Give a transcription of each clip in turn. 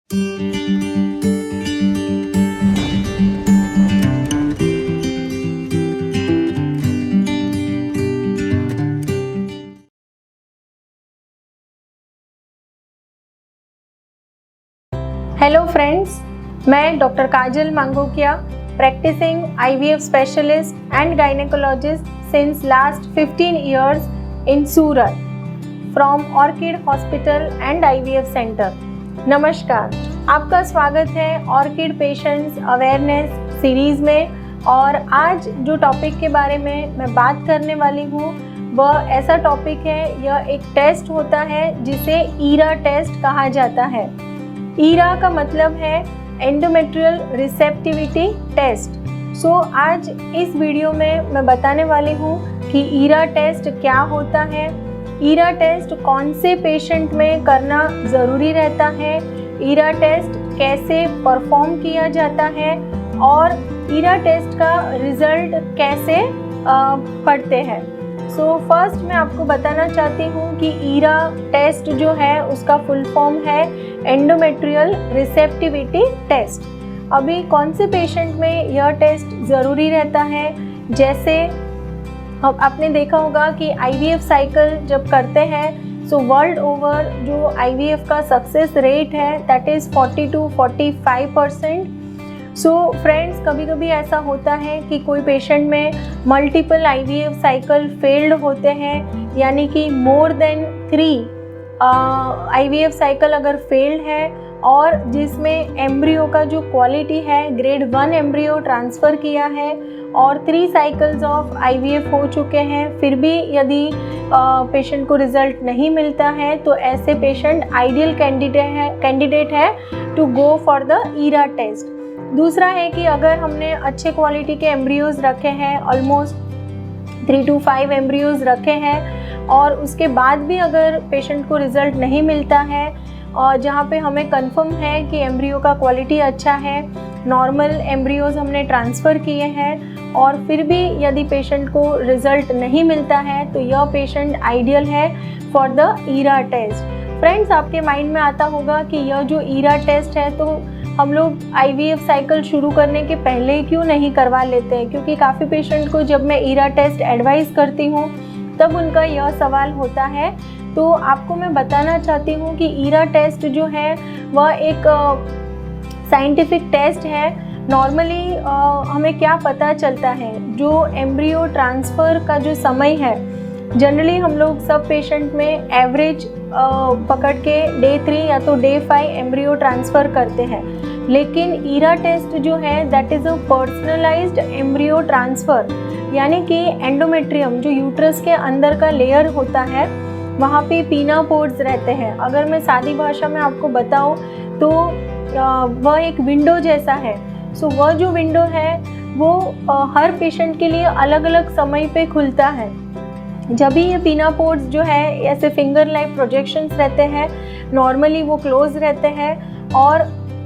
Hello friends, मैं doctor Kajal Mangukiya, practising IVF specialist and gynaecologist since last 15 years in Surat from Orchid hospital and IVF centre. नमस्कार, आपका स्वागत है orchid patients awareness series में। और आज जो टॉपिक के बारे में मैं बात करने वाली हूँ वह ऐसा टॉपिक है, यह एक टेस्ट होता है जिसे ईरा टेस्ट कहा जाता है। ईरा का मतलब है एंडोमेट्रियल रिसेप्टिविटी टेस्ट। सो आज इस वीडियो में मैं बताने वाली हूँ कि ईरा टेस्ट क्या होता है, ईरा टेस्ट कौन से पेशेंट में करना ज़रूरी रहता है, ईरा टेस्ट कैसे परफॉर्म किया जाता है और ईरा टेस्ट का रिज़ल्ट कैसे पढ़ते हैं। सो फर्स्ट मैं आपको बताना चाहती हूँ कि ईरा टेस्ट जो है उसका फुल फॉर्म है एंडोमेट्रियल रिसेप्टिविटी टेस्ट। अभी कौन से पेशेंट में यह टेस्ट ज़रूरी रहता है, जैसे आपने देखा होगा कि IVF साइकिल जब करते हैं सो वर्ल्ड ओवर जो IVF का सक्सेस रेट है that is 40 to 45%। So friends, कभी कभी ऐसा होता है कि कोई पेशेंट में मल्टीपल IVF साइकिल फेल्ड होते हैं, यानी कि मोर देन 3 IVF साइकिल अगर फेल्ड है और जिसमें एम्ब्रियो का जो क्वालिटी है ग्रेड 1 एम्ब्रियो ट्रांसफ़र किया है और 3 साइकिल्स ऑफ IVF हो चुके हैं, फिर भी यदि पेशेंट को रिज़ल्ट नहीं मिलता है तो ऐसे पेशेंट आइडियल कैंडिडेट है to go for the ERA test. दूसरा है कि अगर हमने अच्छे क्वालिटी के एम्ब्रियोज़ रखे हैं, ऑलमोस्ट 3 to 5 एम्ब्रियोज़ रखे हैं और उसके बाद भी अगर पेशेंट को रिज़ल्ट नहीं मिलता है और जहाँ पे हमें कंफर्म है कि एम्ब्रियो का क्वालिटी अच्छा है, नॉर्मल एम्ब्रियोज़ हमने ट्रांसफ़र किए हैं और फिर भी यदि पेशेंट को रिज़ल्ट नहीं मिलता है तो यह पेशेंट आइडियल है for the ERA test. Friends, आपके माइंड में आता होगा कि यह जो ईरा टेस्ट है तो हम लोग IVF साइकिल शुरू करने के पहले क्यों नहीं करवा लेते हैं, क्योंकि काफ़ी पेशेंट को जब मैं ईरा टेस्ट एडवाइस करती हूँ तब उनका यह सवाल होता है। तो आपको मैं बताना चाहती हूँ कि ईरा टेस्ट जो है वह एक साइंटिफिक टेस्ट है। नॉर्मली हमें क्या पता चलता है, जो एम्ब्रियो ट्रांसफ़र का जो समय है, जनरली हम लोग सब पेशेंट में एवरेज पकड़ के डे 3 या तो डे 5 एम्ब्रियो ट्रांसफ़र करते हैं, लेकिन ईरा टेस्ट जो है that is a personalised embryo transfer, यानी कि एंडोमेट्रियम जो यूट्रस के अंदर का लेयर होता है वहाँ पे पीना पोर्स रहते हैं। अगर मैं सादी भाषा में आपको बताऊँ तो वह एक विंडो जैसा है। सो वह जो विंडो है वो हर पेशेंट के लिए अलग अलग समय पे खुलता है। जब भी ये पीना पोर्स जो है ऐसे फिंगर लाइक प्रोजेक्शंस रहते हैं, नॉर्मली वो क्लोज रहते हैं और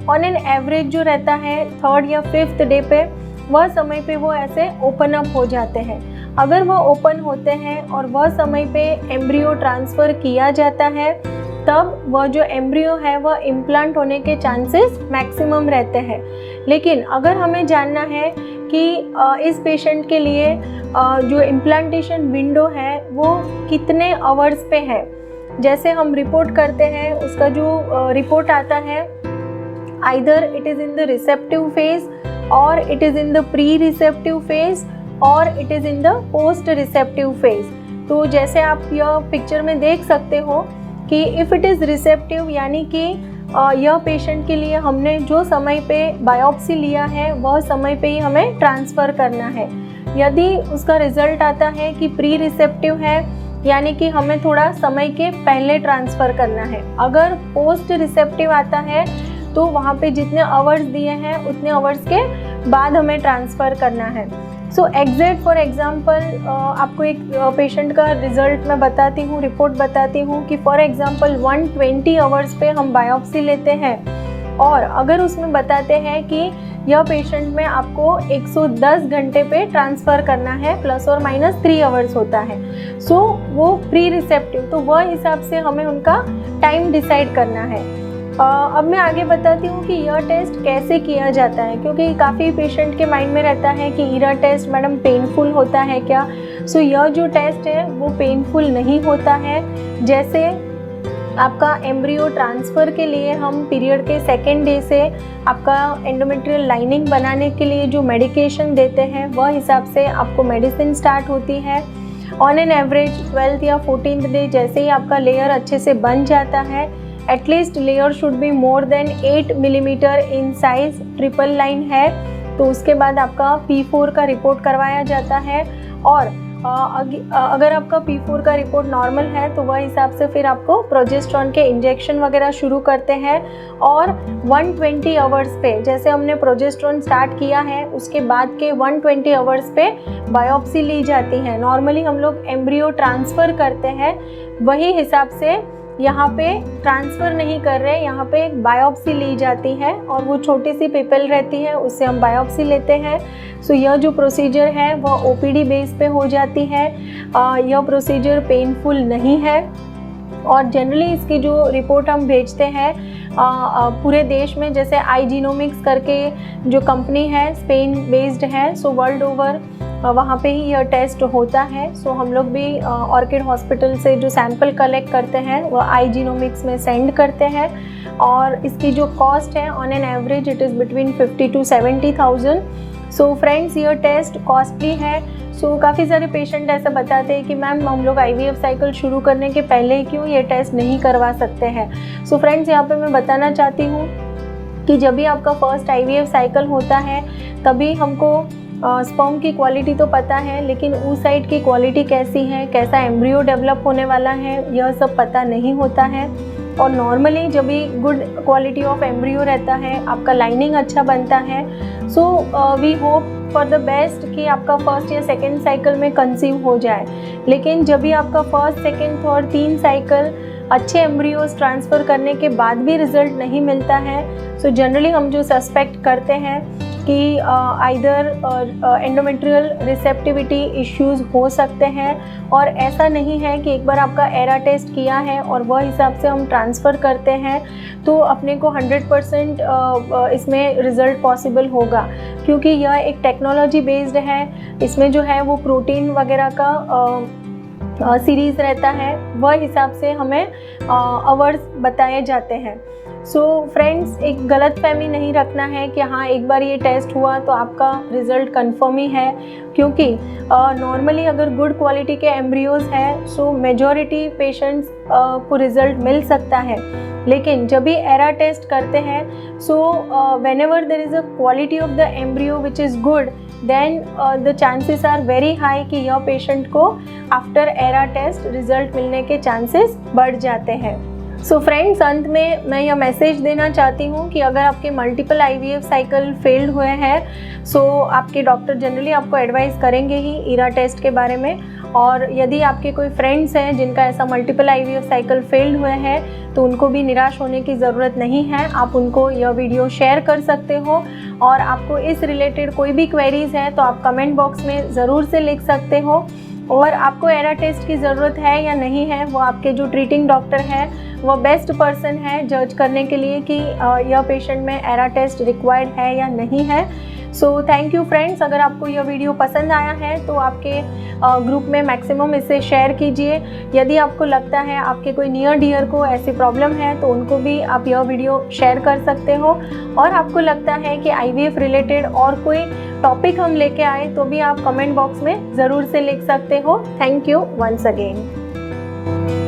ऑन एन एवरेज जो रहता है 3rd या 5th डे पे वह समय पे वो ऐसे ओपन अप हो जाते हैं। अगर वह ओपन होते हैं और वह समय पे एम्ब्रियो ट्रांसफ़र किया जाता है तब वह जो एम्ब्रियो है वह इम्प्लांट होने के चांसेस मैक्सिमम रहते हैं। लेकिन अगर हमें जानना है कि इस पेशेंट के लिए जो इम्प्लांटेशन विंडो है वो कितने आवर्स पे है, जैसे हम रिपोर्ट करते हैं उसका जो रिपोर्ट आता है either it is in the receptive phase और it is in the pre receptive phase और it is in the post receptive phase. तो जैसे आप यह पिक्चर में देख सकते हो कि इफ़ इट इज़ रिसेप्टिव यानी कि यह पेशेंट के लिए हमने जो समय पे बायोप्सी लिया है वह समय पे ही हमें ट्रांसफ़र करना है। यदि उसका रिज़ल्ट आता है कि प्री रिसेप्टिव है यानी कि हमें थोड़ा समय के पहले ट्रांसफ़र करना है। अगर पोस्ट रिसेप्टिव आता है तो वहाँ पे जितने आवर्स दिए हैं उतने आवर्स के बाद हमें ट्रांसफ़र करना है। सो एग्जैक्ट फॉर एग्ज़ाम्पल आपको एक पेशेंट का रिज़ल्ट मैं बताती हूँ, रिपोर्ट बताती हूँ कि फॉर एग्ज़ाम्पल 120 आवर्स पे हम बायोप्सी लेते हैं और अगर उसमें बताते हैं कि यह पेशेंट में आपको 110 घंटे पे ट्रांसफ़र करना है, ±3 आवर्स होता है। सो वो प्री रिसेप्टिव, तो वह हिसाब से हमें उनका टाइम डिसाइड करना है। अब मैं आगे बताती हूँ कि यह टेस्ट कैसे किया जाता है, क्योंकि काफ़ी पेशेंट के माइंड में रहता है कि ईरा टेस्ट मैडम पेनफुल होता है क्या। सो यह जो टेस्ट है वो पेनफुल नहीं होता है। जैसे आपका एम्ब्रियो ट्रांसफ़र के लिए हम पीरियड के सेकेंड डे से आपका एंडोमेट्रियल लाइनिंग बनाने के लिए जो मेडिकेशन देते हैं वह हिसाब से आपको मेडिसिन स्टार्ट होती है। ऑन एन एवरेज 12th या 14th डे जैसे ही आपका लेयर अच्छे से बन जाता है, at least layer should be more than 8 millimetre in size, triple line है, तो उसके बाद आपका P4 का रिपोर्ट करवाया जाता है। और अगर आपका P4 का रिपोर्ट नॉर्मल है तो वह हिसाब से फिर आपको प्रोजेस्टेरॉन के इंजेक्शन वगैरह शुरू करते हैं। और 120 आवर्स पे, जैसे हमने प्रोजेस्टेरॉन स्टार्ट किया है उसके बाद के 120 आवर्स पे बायोप्सी ली जाती है। नॉर्मली हम लोग एम्ब्रियो ट्रांसफ़र करते हैं, वही हिसाब से यहाँ पे ट्रांसफ़र नहीं कर रहे, यहाँ पे एक बायोप्सी ली जाती है और वो छोटी सी पिपल रहती है, उससे हम बायोप्सी लेते हैं। सो यह जो प्रोसीजर है वह OPD बेस पे हो जाती है। यह प्रोसीजर पेनफुल नहीं है और जनरली इसकी जो रिपोर्ट हम भेजते हैं पूरे देश में, जैसे iGenomics करके जो कंपनी है स्पेन बेस्ड है, सो वर्ल्ड ओवर वहाँ पे ही यह टेस्ट होता है। सो हम लोग भी ऑर्किड हॉस्पिटल से जो सैंपल कलेक्ट करते हैं वह iGenomics में सेंड करते हैं और इसकी जो कॉस्ट है on an average it is between 50 to 70,000। So friends यह टेस्ट कॉस्टली है। सो काफ़ी सारे पेशेंट ऐसा बताते हैं कि मैम हम लोग IVF साइकिल शुरू करने के पहले क्यों ये टेस्ट नहीं करवा सकते हैं। सो फ्रेंड्स यहाँ पे मैं बताना चाहती हूँ कि जब भी आपका फर्स्ट IVF साइकिल होता है तभी हमको स्पर्म की क्वालिटी तो पता है, लेकिन उस साइड की क्वालिटी कैसी है, कैसा एम्ब्रियो डेवलप होने वाला है, यह सब पता नहीं होता है। और नॉर्मली जब भी गुड क्वालिटी ऑफ एम्ब्रियो रहता है, आपका लाइनिंग अच्छा बनता है, so we hope for the best कि आपका फर्स्ट या सेकेंड साइकिल में कंसीव हो जाए। लेकिन जब भी आपका फर्स्ट, सेकेंड, थर्ड 3 साइकिल अच्छे एम्ब्रियोज ट्रांसफ़र करने के बाद भी रिज़ल्ट नहीं मिलता है, सो जनरली हम जो सस्पेक्ट करते हैं कि आइदर एंडोमेट्रियल रिसेप्टिविटी इश्यूज़ हो सकते हैं। और ऐसा नहीं है कि एक बार आपका एरा टेस्ट किया है और वह हिसाब से हम ट्रांसफ़र करते हैं तो अपने को 100% इसमें रिज़ल्ट पॉसिबल होगा, क्योंकि यह एक टेक्नोलॉजी बेस्ड है। इसमें जो है वो प्रोटीन वगैरह का सीरीज़ रहता है, वह हिसाब से हमें आवर्स बताए जाते हैं। सो फ्रेंड्स एक गलत फहमी नहीं रखना है कि हाँ एक बार ये टेस्ट हुआ तो आपका रिज़ल्ट कंफर्म ही है, क्योंकि नॉर्मली अगर गुड क्वालिटी के एम्ब्रियोज है सो मेजॉरिटी पेशेंट्स को रिज़ल्ट मिल सकता है। लेकिन जब भी एरा टेस्ट करते हैं सो whenever there is a quality of the embryo which is good, then the chances are very high कि यह पेशेंट को आफ्टर एरा टेस्ट रिज़ल्ट मिलने के चांसेस बढ़ जाते हैं। सो फ्रेंड्स अंत में मैं यह मैसेज देना चाहती हूँ कि अगर आपके मल्टीपल IVF साइकिल फेल्ड हुए हैं सो आपके डॉक्टर जनरली आपको एडवाइस करेंगे ही ईरा टेस्ट के बारे में। और यदि आपके कोई फ्रेंड्स हैं जिनका ऐसा मल्टीपल IVF साइकिल फेल्ड हुए हैं तो उनको भी निराश होने की ज़रूरत नहीं है, आप उनको यह वीडियो शेयर कर सकते हो। और आपको इस रिलेटेड कोई भी क्वेरीज़ हैं तो आप कमेंट बॉक्स में ज़रूर से लिख सकते हो। और आपको एरा टेस्ट की ज़रूरत है या नहीं है वो आपके जो ट्रीटिंग डॉक्टर है वो बेस्ट पर्सन है जज करने के लिए कि यह पेशेंट में एरा टेस्ट रिक्वायर्ड है या नहीं है। सो थैंक यू फ्रेंड्स, अगर आपको यह वीडियो पसंद आया है तो आपके ग्रुप में मैक्सिमम इसे शेयर कीजिए। यदि आपको लगता है आपके कोई नियर डियर को ऐसी प्रॉब्लम है तो उनको भी आप यह वीडियो शेयर कर सकते हो। और आपको लगता है कि IVF रिलेटेड और कोई टॉपिक हम लेके आए तो भी आप कमेंट बॉक्स में ज़रूर से लिख सकते हो। Thank you once again.